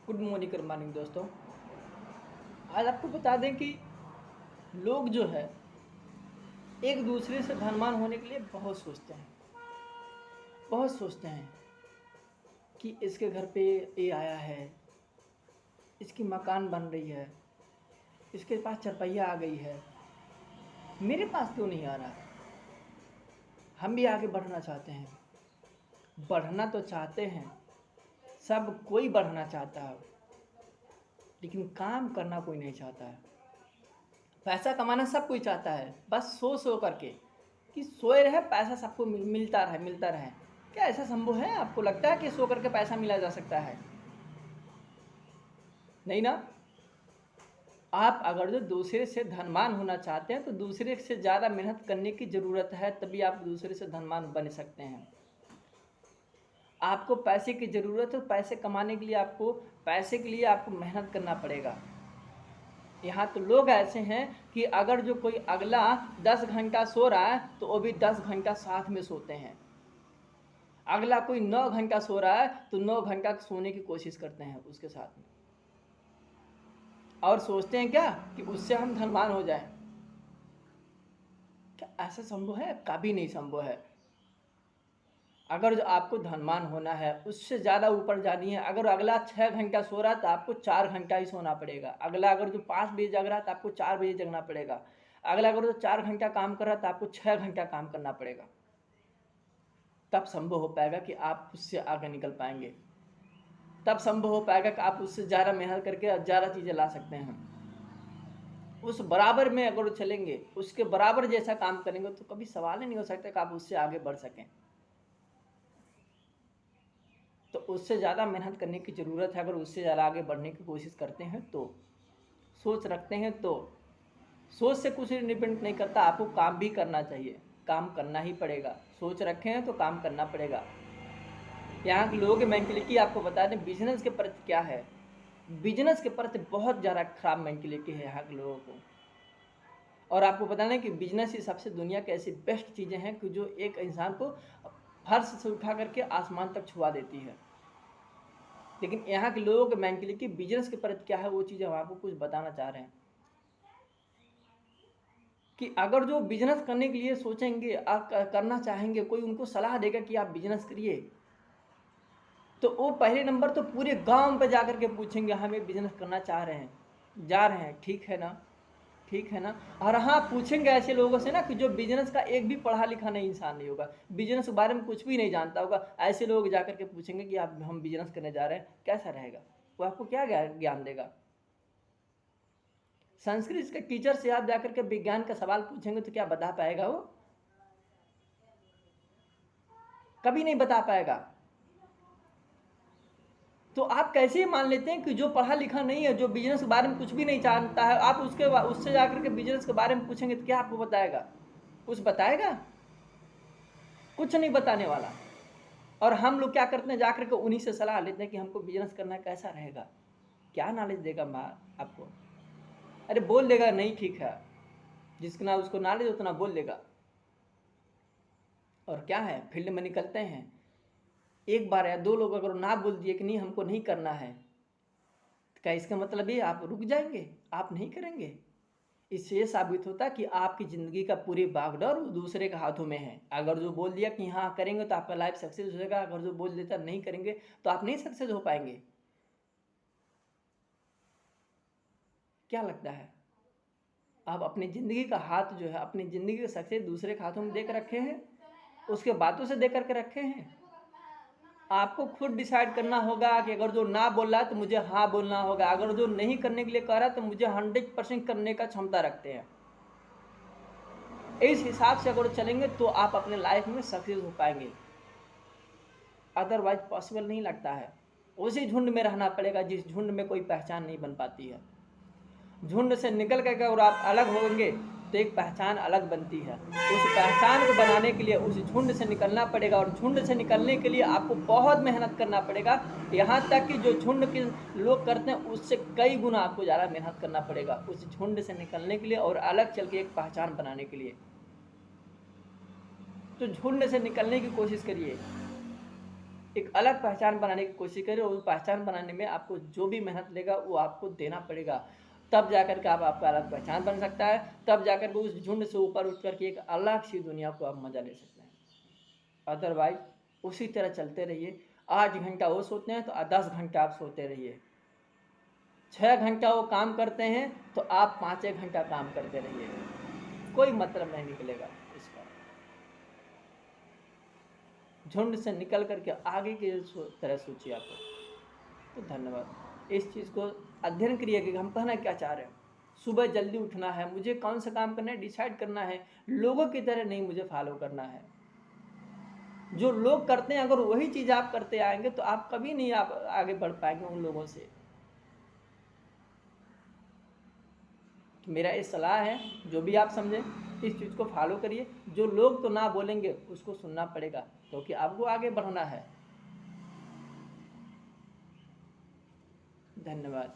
Good morning दोस्तों। आज आपको बता दें कि लोग जो है एक दूसरे से धनवान होने के लिए बहुत सोचते हैं कि इसके घर पे ये आया है, इसकी मकान बन रही है, इसके पास चरपैया आ गई है, मेरे पास क्यों नहीं आ रहा। हम भी आगे बढ़ना चाहते हैं, बढ़ना तो चाहते हैं, सब कोई बढ़ना चाहता है, लेकिन काम करना कोई नहीं चाहता है। पैसा कमाना सब कोई चाहता है, बस सो करके कि सोए रहे पैसा सबको मिलता रहे। क्या ऐसा संभव है? आपको लगता है कि सो करके पैसा मिला जा सकता है? नहीं ना। आप अगर जो दूसरे से धनवान होना चाहते हैं तो दूसरे से ज़्यादा मेहनत करने की ज़रूरत है, तभी आप दूसरे से धनवान बन सकते हैं। आपको पैसे की ज़रूरत है, पैसे कमाने के लिए आपको मेहनत करना पड़ेगा। यहाँ तो लोग ऐसे हैं कि अगर जो कोई अगला 10 घंटा सो रहा है तो वो भी 10 घंटा साथ में सोते हैं। अगला कोई 9 घंटा सो रहा है तो 9 घंटा सोने की कोशिश करते हैं उसके साथ में, और सोचते हैं क्या कि उससे हम धनवान हो जाएं। क्या ऐसा संभव है? कभी नहीं संभव है। अगर जो आपको धनवान होना है, उससे ज़्यादा ऊपर जानी है, अगर अगला 6 घंटा सो रहा है तो आपको 4 घंटा ही सोना पड़ेगा। अगला अगर जो 5 बजे जग रहा है तो आपको 4 बजे जगना पड़ेगा। अगला अगर जो 4 घंटा काम कर रहा है तो आपको 6 घंटा काम करना पड़ेगा। तब संभव हो पाएगा कि आप उससे आगे निकल पाएंगे, तब संभव हो पाएगा कि आप उससे ज़्यादा मेहनत करके ज़्यादा चीज़ें ला सकते हैं। उस बराबर में अगर चलेंगे, उसके बराबर जैसा काम करेंगे तो कभी सवाल ही नहीं हो सकता कि आप उससे आगे बढ़ सकें। तो उससे ज़्यादा मेहनत करने की ज़रूरत है। अगर उससे ज़्यादा आगे बढ़ने की कोशिश करते हैं तो, सोच रखते हैं तो, सोच से कुछ डिपेंड नहीं करता, आपको काम भी करना चाहिए, काम करना ही पड़ेगा। सोच रखे हैं तो काम करना पड़ेगा। यहाँ के लोगों की मेंटलिटी आपको बता दें बिजनेस के प्रति क्या है। बिजनेस के प्रति बहुत ज़्यादा खराब मेंटलिटी है यहाँ के लोगों को। और आपको बताना कि बिजनेस ही सबसे दुनिया की ऐसी बेस्ट चीज़ें हैं कि जो एक इंसान को फर्श से उठा करके आसमान तक छुआ देती है। लेकिन यहाँ के लोगों की मेंटलिटी बिजनेस के प्रति क्या है, वो चीज़ हम आपको कुछ बताना चाह रहे हैं कि अगर जो बिजनेस करने के लिए सोचेंगे, आप करना चाहेंगे, कोई उनको सलाह देगा कि आप बिजनेस करिए, तो वो पहले नंबर तो पूरे गांव पे जाकर के पूछेंगे हम ये बिजनेस करना चाह रहे हैं, जा रहे हैं, ठीक है ना, ठीक है ना। और हाँ, पूछेंगे ऐसे लोगों से ना कि जो बिजनेस का एक भी पढ़ा लिखा नहीं इंसान नहीं होगा, बिजनेस के बारे में कुछ भी नहीं जानता होगा, ऐसे लोग जाकर के पूछेंगे कि आप हम बिजनेस करने जा रहे हैं, कैसा रहेगा? वो आपको क्या ज्ञान देगा? संस्कृत के टीचर से आप जाकर के विज्ञान का सवाल पूछेंगे तो क्या बता पाएगा? वो कभी नहीं बता पाएगा। तो आप कैसे मान लेते हैं कि जो पढ़ा लिखा नहीं है, जो बिजनेस के बारे में कुछ भी नहीं जानता है, आप उससे जाकर के बिजनेस के बारे में पूछेंगे तो क्या आपको बताएगा? कुछ बताएगा? कुछ नहीं बताने वाला। और हम लोग क्या करते हैं, जाकर के उन्हीं से सलाह लेते हैं कि हमको बिजनेस करना कैसा रहेगा। क्या नॉलेज देगा माँ आपको? अरे बोल देगा नहीं ठीक है, जिसका उसको नॉलेज उतना बोल देगा। और क्या है, फील्ड में निकलते हैं, एक बार या 2 लोग अगर ना बोल दिए कि नहीं हमको नहीं करना है, तो क्या इसका मतलब ये आप रुक जाएंगे, आप नहीं करेंगे? इससे ये साबित होता है कि आपकी ज़िंदगी का पूरी बागडोर दूसरे के हाथों में है। अगर जो बोल दिया कि हाँ करेंगे तो आपका लाइफ सक्सेस हो जाएगा, अगर जो बोल देता नहीं करेंगे तो आप नहीं सक्सेस हो पाएंगे। क्या लगता है? आप अपनी ज़िंदगी का हाथ जो है, अपनी ज़िंदगी का सक्सेस दूसरे के हाथों में दे कर रखे हैं, उसके बातों से दे करके रखे हैं? आपको खुद डिसाइड करना होगा कि अगर जो ना बोल रहा है तो मुझे हाँ बोलना होगा, अगर जो नहीं करने के लिए कह रहा है तो मुझे 100% करने का क्षमता रखते हैं। इस हिसाब से अगर चलेंगे तो आप अपने लाइफ में सक्सेस हो पाएंगे, अदरवाइज पॉसिबल नहीं लगता है। उसी झुंड में रहना पड़ेगा जिस झुंड में कोई पहचान नहीं बन पाती है। झुंड से निकल करके और आप अलग होंगे तो एक पहचान अलग बनती है। उस पहचान को बनाने के लिए उस झुंड से निकलना पड़ेगा, और झुंड से निकलने के लिए आपको बहुत मेहनत करना पड़ेगा। यहाँ तक कि जो झुंड के लोग करते हैं उससे कई गुना आपको ज़्यादा मेहनत करना पड़ेगा उस झुंड से निकलने के लिए और अलग चल के एक पहचान बनाने के लिए। तो झुंड से निकलने की कोशिश करिए। एक अलग पहचान बनाने की कोशिश करें, और उस पहचान बनाने में आपको जो भी मेहनत लेगा वो आपको देना पड़ेगा। तब जाकर के आपका अलग पहचान बन सकता है, तब जाकर के उस झुंड से ऊपर उठ करके एक अलग सी दुनिया को आप मजा ले सकते हैं। अदरवाइज उसी तरह चलते रहिए। 8 घंटा वो सोते हैं तो 10 घंटा आप सोते रहिए। 6 घंटा वो काम करते हैं तो आप 5 घंटा काम करते रहिए, कोई मतलब नहीं निकलेगा इसका। झुंड से निकल करके आगे की तरह सोचिए आप। तो धन्यवाद। इस चीज़ को अध्ययन करिए कि हम कहना क्या चाह रहे हैं। सुबह जल्दी उठना है, मुझे कौन सा काम करना है डिसाइड करना है, लोगों की तरह नहीं मुझे फॉलो करना है। जो लोग करते हैं अगर वही चीज़ आप करते आएंगे तो आप कभी नहीं आप आगे बढ़ पाएंगे उन लोगों से। तो मेरा ये सलाह है, जो भी आप समझें इस चीज़ को फॉलो करिए। जो लोग तो ना बोलेंगे उसको सुनना पड़ेगा, क्योंकि आपको आगे बढ़ना है। धन्यवाद।